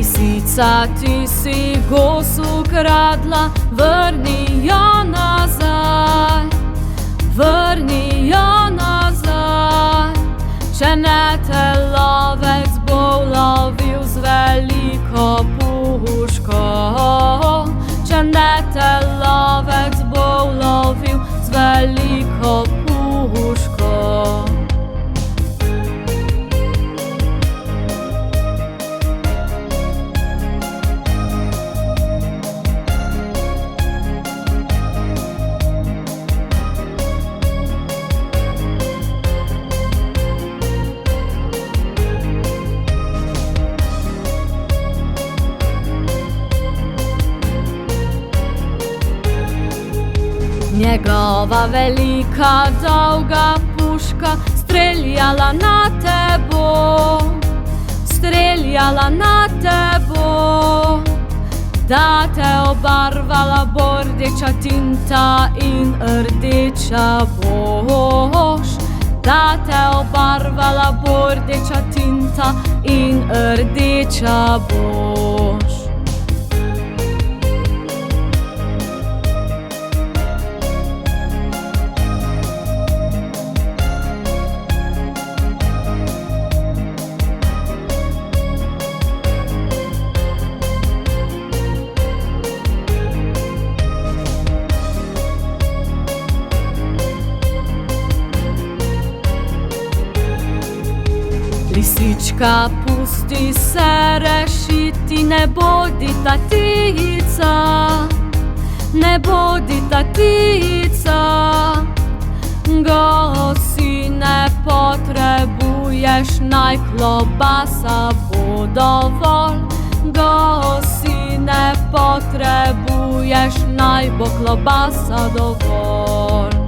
Lisica, ti si gos ukradla, vrni jo nazaj, vrni jo nazaj. Če ne te lovec bo lovil z veliko puško, če ne te lovec bo lovil z veliko puško. Njegova velika dolga puška streljala na te bo, streljala na te bo, da te obarvala bo rdeča tinta in rdeča boš, da te obarvala bo rdeča tinta in rdeča boš. Lisička, pusti se rešiti, ne bodi tatica, ne bodi tatica. Gosi ne potrebuješ, naj klobasa bo dovolj. Gosi ne potrebuješ, naj bo klobasa dovolj.